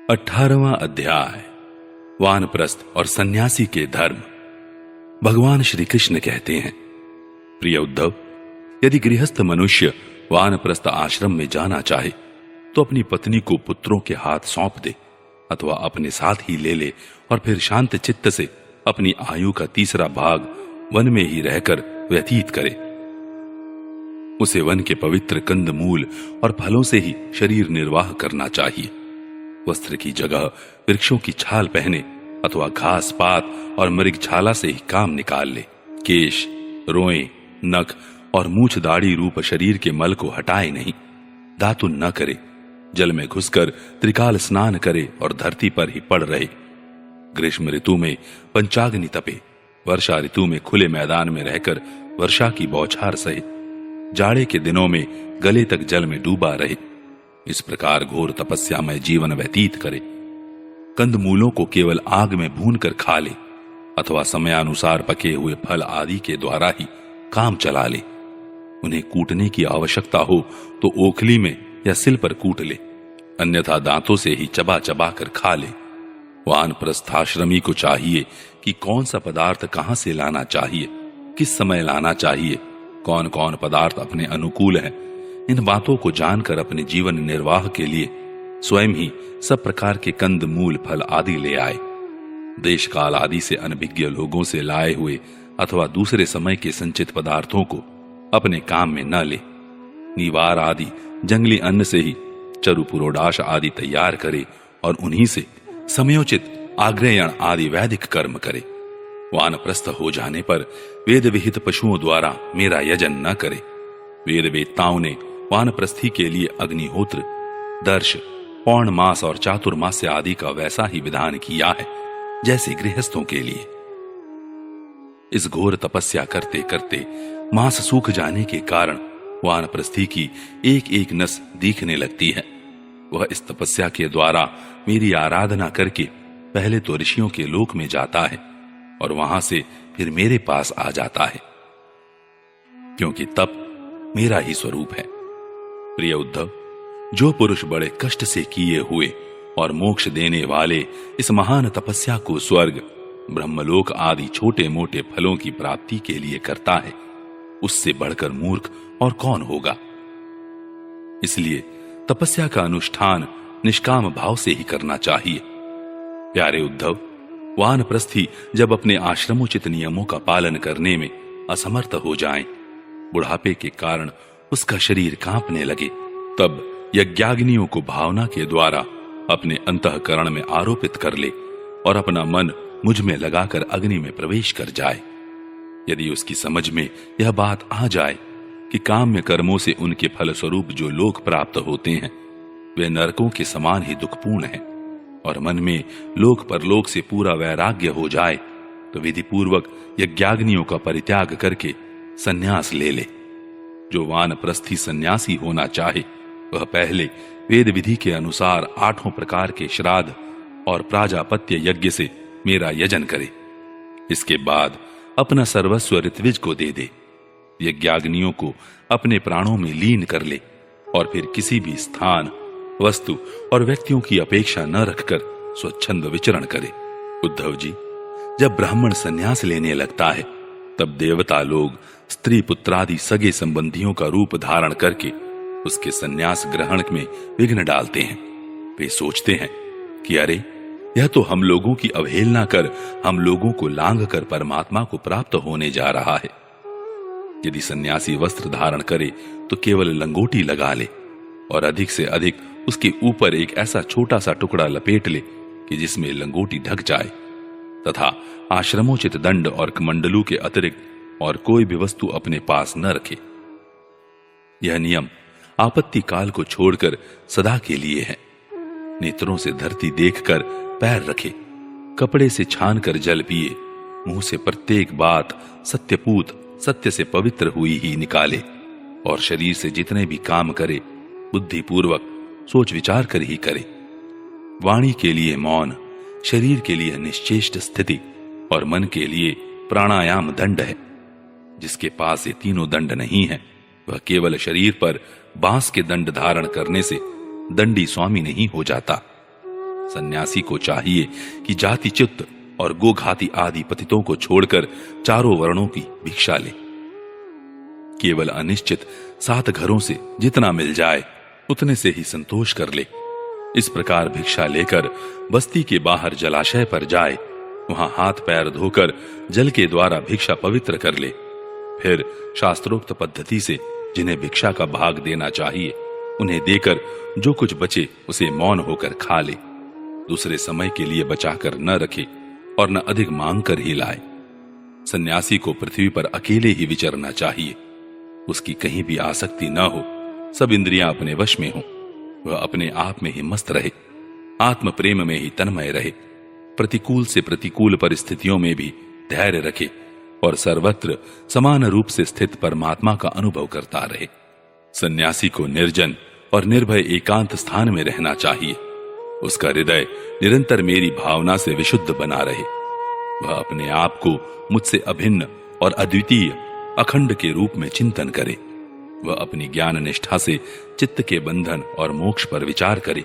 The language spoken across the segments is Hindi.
18वां अध्याय वानप्रस्थ और सन्यासी के धर्म। भगवान श्री कृष्ण कहते हैं, प्रिय उद्धव, यदि गृहस्थ मनुष्य वानप्रस्थ आश्रम में जाना चाहे तो अपनी पत्नी को पुत्रों के हाथ सौंप दे अथवा अपने साथ ही ले ले और फिर शांत चित्त से अपनी आयु का तीसरा भाग वन में ही रहकर व्यतीत करे। उसे वन के पवित्र कंद मूल और फलों से ही शरीर निर्वाह करना चाहिए। वस्त्र की जगह वृक्षों की छाल पहने अथवा घास पात और मृगछाला से ही काम निकाल ले। केश, रोएं, नख और मूछ दाढ़ी रूप शरीर के मल को हटाए नहीं। दातुन न करे, जल में घुसकर त्रिकाल स्नान करे और धरती पर ही पड़ रहे। ग्रीष्म ऋतु में पंचाग्नि तपे, वर्षा ऋतु में खुले मैदान में रहकर वर्षा की बौछार सहे, जाड़े के दिनों में गले तक जल में डूबा रहे। इस प्रकार घोर तपस्यामय जीवन व्यतीत करे। कंदमूलों को केवल आग में भूनकर खा ले अथवा समयानुसार पके हुए फल आदि के द्वारा ही काम चला ले। उन्हें कूटने की आवश्यकता हो तो ओखली में या सिल पर कूट ले, अन्यथा दांतों से ही चबा चबा कर खा ले। वानप्रस्थाश्रमी को चाहिए कि कौन सा पदार्थ कहां से लाना चाहिए, किस समय लाना चाहिए, कौन कौन पदार्थ अपने अनुकूल है, इन बातों को जानकर अपने जीवन निर्वाह के लिए स्वयं ही सब प्रकार के कंद मूल फल आदि ले आए। देश काल आदि से अनभिज्ञ लोगों से लाए हुए अथवा दूसरे समय के संचित पदार्थों को अपने काम में न ले। नीवार आदि जंगली अन्न से ही चरुपुरोडाश आदि तैयार करे और उन्हीं से समयोचित आग्नेयण आदि वैदिक कर्म करे। वानप्रस्थ हो जाने पर वेद विहित पशुओं द्वारा मेरा यजन न करे। वेद वेत्ताओं ने वानप्रस्थी के लिए अग्निहोत्र, दर्श, पौर्णमास और चातुर्मास्य आदि का वैसा ही विधान किया है जैसे गृहस्थों के लिए। इस घोर तपस्या करते करते मांस सूख जाने के कारण वानप्रस्थी की एक एक नस दिखने लगती है। वह इस तपस्या के द्वारा मेरी आराधना करके पहले तो ऋषियों के लोक में जाता है और वहां से फिर मेरे पास आ जाता है, क्योंकि तप मेरा ही स्वरूप है। प्रिय उद्धव, जो पुरुष बड़े कष्ट से किए हुए और मोक्ष देने वाले इस महान तपस्या को स्वर्ग, ब्रह्मलोक आदि छोटे मोटे फलों की प्राप्ति के लिए करता है, उससे बढ़कर मूर्ख और कौन होगा। इसलिए तपस्या का अनुष्ठान निष्काम भाव से ही करना चाहिए। प्यारे उद्धव, वानप्रस्थी जब अपने आश्रमोचित नियमों का पालन करने में असमर्थ हो जाएं, बुढ़ापे के कारण उसका शरीर कांपने लगे, तब यज्ञाग्नियों को भावना के द्वारा अपने अंतःकरण में आरोपित कर ले और अपना मन मुझ में लगाकर अग्नि में प्रवेश कर जाए। यदि उसकी समझ में यह बात आ जाए कि काम्य कर्मों से उनके फल स्वरूप जो लोक प्राप्त होते हैं वे नरकों के समान ही दुखपूर्ण हैं, और मन में लोक परलोक से पूरा वैराग्य हो जाए, तो विधि पूर्वक यज्ञाग्नियों का परित्याग करके सन्यास ले ले। जो वानप्रस्थी सन्यासी होना चाहे वह पहले वेद विधि के अनुसार 8 प्रकार के श्राद्ध और प्राजापत्य यज्ञ से मेरा यजन करे। इसके बाद अपना सर्वस्व ऋत्विज को दे दे, यज्ञाग्नियों को अपने प्राणों में लीन कर ले और फिर किसी भी स्थान, वस्तु और व्यक्तियों की अपेक्षा न रखकर स्वच्छंद विचरण करे। उद्धव जी, जब ब्राह्मण सन्यास लेने लगता है तब देवता लोग स्त्री पुत्रादि सगे संबंधियों का रूप धारण करके उसके सन्यास ग्रहण में विघ्न डालते हैं। वे सोचते हैं कि अरे, यह तो हम लोगों की अवहेलना कर हम लोगों को लांघ कर परमात्मा को प्राप्त होने जा रहा है। यदि सन्यासी वस्त्र धारण करे तो केवल लंगोटी लगा ले और अधिक से अधिक उसके ऊपर एक ऐसा छोटा सा टुकड़ा लपेट ले कि जिसमें लंगोटी ढक जाए, तथा आश्रमोचित दंड और कमंडलू के अतिरिक्त और कोई भी वस्तु अपने पास न रखे। यह नियम आपत्ति काल को छोड़कर सदा के लिए है। नेत्रों से धरती देखकर पैर रखे, कपड़े से छानकर जल पिए, मुंह से प्रत्येक बात सत्यपूत सत्य से पवित्र हुई ही निकाले, और शरीर से जितने भी काम करे बुद्धि पूर्वक सोच विचार कर ही करे। वाणी के लिए मौन, शरीर के लिए निश्चेष्ट स्थिति और मन के लिए प्राणायाम दंड है। जिसके पास ये तीनों दंड नहीं है वह केवल शरीर पर बांस के दंड धारण करने से दंडी स्वामी नहीं हो जाता। सन्यासी को चाहिए कि जातिच्युत और गोघाती आदि पतितों को छोड़कर चारों वर्णों की भिक्षा ले। केवल अनिश्चित 7 घरों से जितना मिल जाए उतने से ही संतोष कर ले। इस प्रकार भिक्षा लेकर बस्ती के बाहर जलाशय पर जाए, वहां हाथ पैर धोकर जल के द्वारा भिक्षा पवित्र कर ले। फिर शास्त्रोक्त पद्धति से जिन्हें भिक्षा का भाग देना चाहिए उन्हें देकर जो कुछ बचे उसे मौन होकर खा ले। दूसरे समय के लिए बचाकर न रखे और न अधिक मांग कर ही लाए। सन्यासी को पृथ्वी पर अकेले ही विचरना चाहिए। उसकी कहीं भी आसक्ति न हो, सब इंद्रियां अपने वश में हो। वह अपने आप में ही मस्त रहे, आत्म प्रेम में ही तन्मय रहे, प्रतिकूल से प्रतिकूल परिस्थितियों में भी धैर्य रखे और सर्वत्र समान रूप से स्थित परमात्मा का अनुभव करता रहे। सन्यासी को निर्जन और निर्भय एकांत स्थान में रहना चाहिए। उसका हृदय निरंतर मेरी भावना से विशुद्ध बना रहे। वह अपने आप को मुझसे अभिन्न और अद्वितीय अखंड के रूप में चिंतन करे। वह अपनी ज्ञान निष्ठा से चित्त के बंधन और मोक्ष पर विचार करे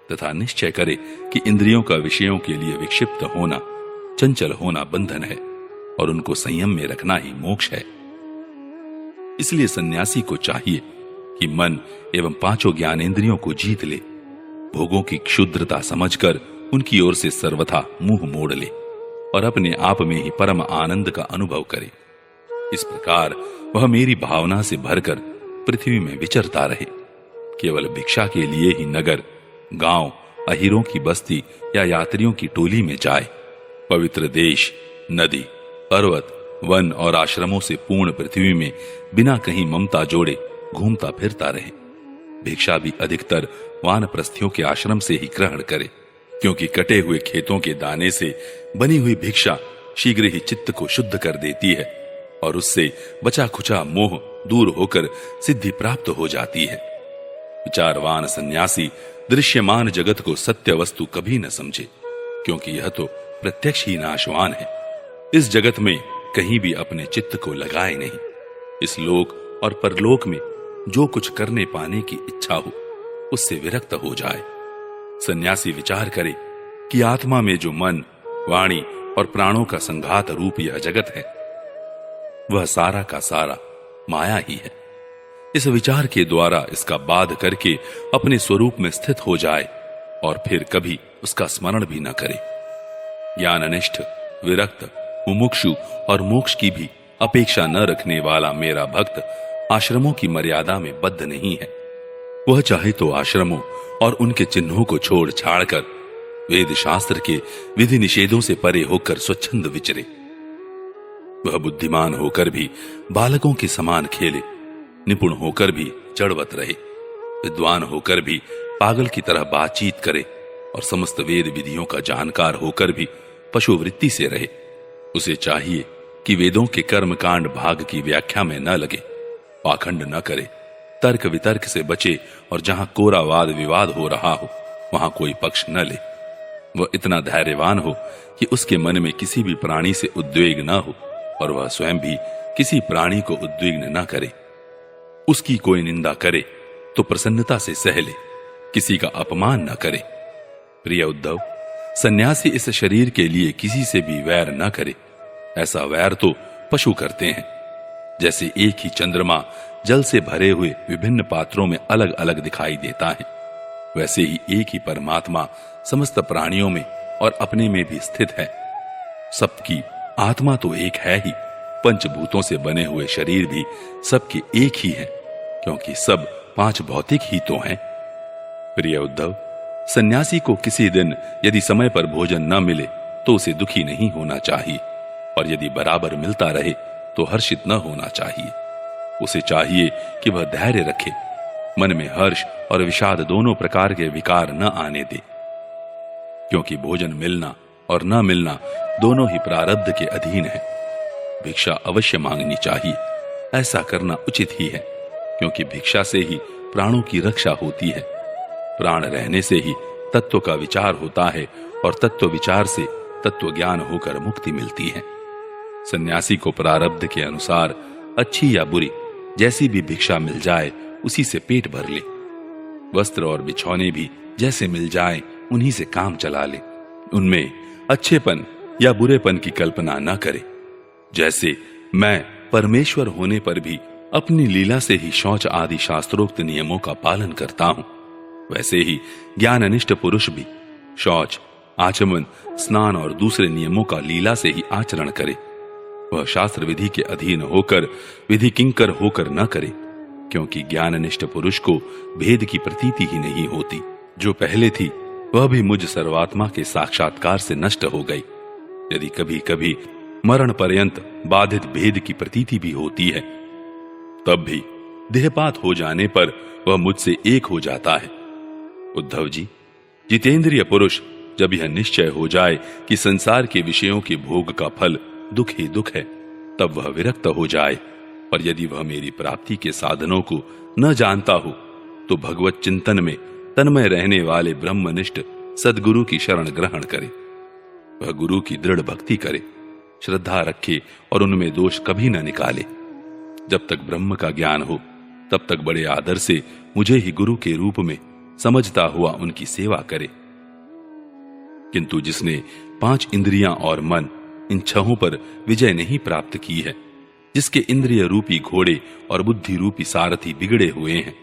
तथा निश्चय करे कि इंद्रियों का विषयों के लिए विक्षिप्त होना, चंचल होना बंधन है और उनको संयम में रखना ही मोक्ष है। इसलिए सन्यासी को चाहिए कि मन एवं 5 ज्ञानेंद्रियों को जीत ले, भोगों की क्षुद्रता समझकर उनकी ओर से सर्वथा मुंह मोड़ ले और अपने आप में ही परम आनंद का अनुभव करे। इस प्रकार वह मेरी भावना से भरकर पृथ्वी में विचरता रहे। केवल भिक्षा के लिए ही नगर, गांव, अहीरों की बस्ती या यात्रियों की टोली में जाए। पवित्र देश, नदी, पर्वत, वन और आश्रमों से पूर्ण पृथ्वी में बिना कहीं ममता जोड़े घूमता फिरता रहे। भिक्षा भी अधिकतर वानप्रस्थियों के आश्रम से ही ग्रहण करे, क्योंकि कटे हुए खेतों के दाने से बनी हुई भिक्षा शीघ्र ही चित्त को शुद्ध कर देती है और उससे बचा खुचा मोह दूर होकर सिद्धि प्राप्त हो जाती है। विचारवान सन्यासी दृश्यमान जगत को सत्य वस्तु कभी न समझे, क्योंकि यह तो प्रत्यक्ष ही नाशवान है। इस जगत में कहीं भी अपने चित्त को लगाए नहीं। इस लोक और परलोक में जो कुछ करने पाने की इच्छा हो उससे विरक्त हो जाए। सन्यासी विचार करे कि आत्मा में जो मन, वाणी और प्राणों का संघात रूप यह जगत है वह सारा का सारा माया ही है। इस विचार के द्वारा इसका बाध करके अपने स्वरूप में स्थित हो जाए और फिर कभी उसका स्मरण भी न करे। ज्ञाननिष्ठ, विरक्त, मुमुक्षु और मोक्ष की भी अपेक्षा न रखने वाला मेरा भक्त आश्रमों की मर्यादा में बद्ध नहीं है। वह चाहे तो आश्रमों और उनके चिन्हों को छोड़ छाड़ कर वेद शास्त्र के विधि निषेधों से परे होकर स्वच्छंद विचरे। वह बुद्धिमान होकर भी बालकों के समान खेले, निपुण होकर भी जड़वत रहे, विद्वान होकर भी पागल की तरह बातचीत करे और समस्त वेद विधियों का जानकार होकर भी पशु वृत्ति से रहे। उसे चाहिए कि वेदों के कर्म कांड भाग की व्याख्या में न लगे, पाखंड न करे, तर्क वितर्क से बचे और जहां कोरा वाद विवाद हो रहा हो वहां कोई पक्ष न ले। वह इतना धैर्यवान हो कि उसके मन में किसी भी प्राणी से उद्वेग न हो और वह स्वयं भी किसी प्राणी को उद्विग्न न करे। उसकी कोई निंदा करे तो प्रसन्नता से सह ले, किसी का अपमान न करे। प्रिय उद्धव, सन्यासी इस शरीर के लिए किसी से भी वैर न करे। ऐसा वैर तो पशु करते हैं। जैसे एक ही चंद्रमा जल से भरे हुए विभिन्न पात्रों में अलग अलग दिखाई देता है, वैसे ही एक ही परमात्मा समस्त प्राणियों में और अपने में भी स्थित है। सबकी आत्मा तो एक है ही, पंचभूतों से बने हुए शरीर भी सबके एक ही है, क्योंकि सब 5 भौतिक ही तो हैं। प्रिय उद्धव, सन्यासी को किसी दिन यदि समय पर भोजन न मिले तो उसे दुखी नहीं होना चाहिए, और यदि बराबर मिलता रहे तो हर्षित न होना चाहिए। उसे चाहिए कि वह धैर्य रखे, मन में हर्ष और विषाद दोनों प्रकार के विकार न आने दे, क्योंकि भोजन मिलना और न मिलना दोनों ही प्रारब्ध के अधीन है। भिक्षा अवश्य मांगनी चाहिए, ऐसा करना उचित ही है, क्योंकि भिक्षा से ही प्राणों की रक्षा होती है। प्राण रहने से ही तत्व का विचार होता है और तत्व विचार से तत्व ज्ञान होकर मुक्ति मिलती है। सन्यासी को प्रारब्ध के अनुसार अच्छी या बुरी जैसी भी भिक्षा मिल जाए उसी से पेट भर ले। वस्त्र और बिछौने भी जैसे मिल जाए उन्हीं से काम चला ले। उनमें अच्छेपन या बुरेपन की कल्पना न करे। जैसे मैं परमेश्वर होने पर भी अपनी लीला से ही शौच आदि शास्त्रोक्त नियमों का पालन करता हूं, वैसे ही ज्ञाननिष्ठ पुरुष भी शौच, आचमन, स्नान और दूसरे नियमों का लीला से ही आचरण करे। वह शास्त्र विधि के अधीन होकर विधि किंकर होकर न करे, क्योंकि ज्ञाननिष्ठ पुरुष को भेद की प्रतीति ही नहीं होती। जो पहले थी वह भी मुझ सर्वात्मा के साक्षात्कार से नष्ट हो गई। यदि कभी कभी मरण पर्यंत बाधित भेद की प्रतीति भी होती है, तब भी देहपात हो जाने पर वह मुझसे एक हो जाता है। उद्धव जी, जितेंद्रिय पुरुष जब यह निश्चय हो जाए कि संसार के विषयों के भोग का फल दुख ही दुख है, तब वह विरक्त हो जाए। और यदि वह मेरी प्राप्ति के साधनों को न जानता हो, तो भगवत चिंतन में तन्मय रहने वाले ब्रह्मनिष्ठ सद्गुरु की शरण ग्रहण करे। वह गुरु की दृढ़ भक्ति करे, श्रद्धा रखे और उनमें दोष कभी न निकाले। जब तक ब्रह्म का ज्ञान हो, तब तक बड़े आदर से मुझे ही गुरु के रूप में समझता हुआ उनकी सेवा करे। किंतु जिसने 5 इंद्रियां और मन, इन 6 पर विजय नहीं प्राप्त की है, जिसके इंद्रिय रूपी घोड़े और बुद्धि रूपी सारथी बिगड़े हुए हैं,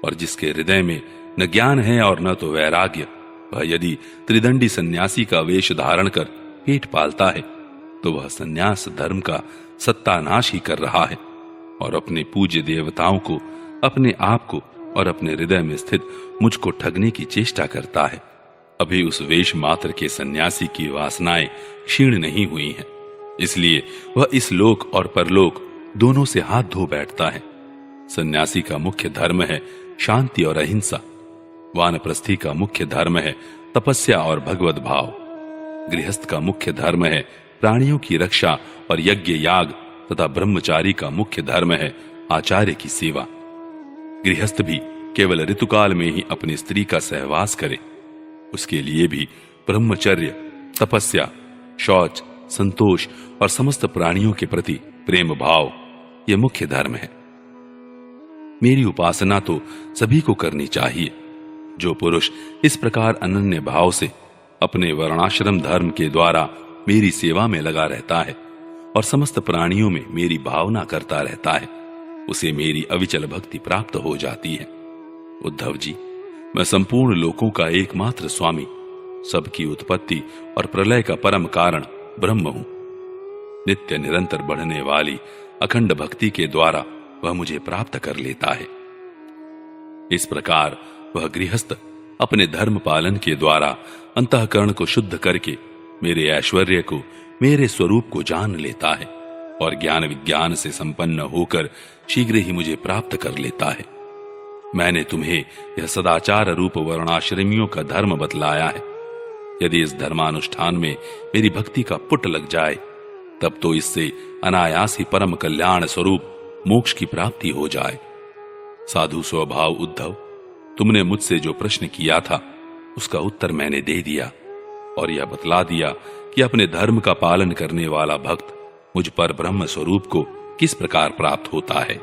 और जिसके हृदय में न ज्ञान है और न तो वैराग्य, वह यदि त्रिदंडी सन्यासी का वेश धारण कर पेट पालता है, तो वह सन्यास धर्म का सत्यानाश ही कर रहा है और अपने पूज्य देवताओं को, अपने आप को और अपने हृदय में स्थित मुझको ठगने की चेष्टा करता है। अभी उस वेश मात्र के सन्यासी की वासनाएं क्षीण नहीं हुई हैं, इसलिए वह इस लोक और परलोक दोनों से हाथ धो बैठता है। सन्यासी का मुख्य धर्म है शांति और अहिंसा। वानप्रस्थी का मुख्य धर्म है तपस्या और भगवत भाव। गृहस्थ का मुख्य धर्म है प्राणियों की रक्षा और यज्ञ याग तथा ब्रह्मचारी का मुख्य धर्म है आचार्य की सेवा। गृहस्थ भी केवल ऋतुकाल में ही अपनी स्त्री का सहवास करे। उसके लिए भी ब्रह्मचर्य, तपस्या, शौच, संतोष और समस्त प्राणियों के प्रति प्रेम भाव ये मुख्य धर्म है। मेरी उपासना तो सभी को करनी चाहिए। जो पुरुष इस प्रकार अनन्य भाव से अपने वर्णाश्रम धर्म के द्वारा मेरी सेवा में लगा रहता है और समस्त प्राणियों में मेरी भावना करता रहता है, उसे मेरी अविचल भक्ति प्राप्त हो जाती है। उद्धव जी, मैं संपूर्ण लोकों का एकमात्र स्वामी, सबकी उत्पत्ति और प्रलय का परम कारण ब्रह्म हूं। नित्य निरंतर बढ़ने वाली अखंड भक्ति के द्वारा वह मुझे प्राप्त कर लेता है। इस प्रकार वह गृहस्थ अपने धर्म पालन के द्वारा अंतःकरण को शुद्ध करके मेरे ऐश्वर्य को, मेरे स्वरूप को जान लेता है और ज्ञान विज्ञान से संपन्न होकर शीघ्र ही मुझे प्राप्त कर लेता है। मैंने तुम्हें यह सदाचार रूप वर्णाश्रमियों का धर्म बतलाया है। यदि इस धर्मानुष्ठान में मेरी भक्ति का पुट लग जाए, तब तो इससे अनायास ही परम कल्याण स्वरूप मोक्ष की प्राप्ति हो जाए। साधु स्वभाव उद्धव, तुमने मुझसे जो प्रश्न किया था उसका उत्तर मैंने दे दिया और यह बतला दिया कि अपने धर्म का पालन करने वाला भक्त मुझ पर ब्रह्म स्वरूप को किस प्रकार प्राप्त होता है।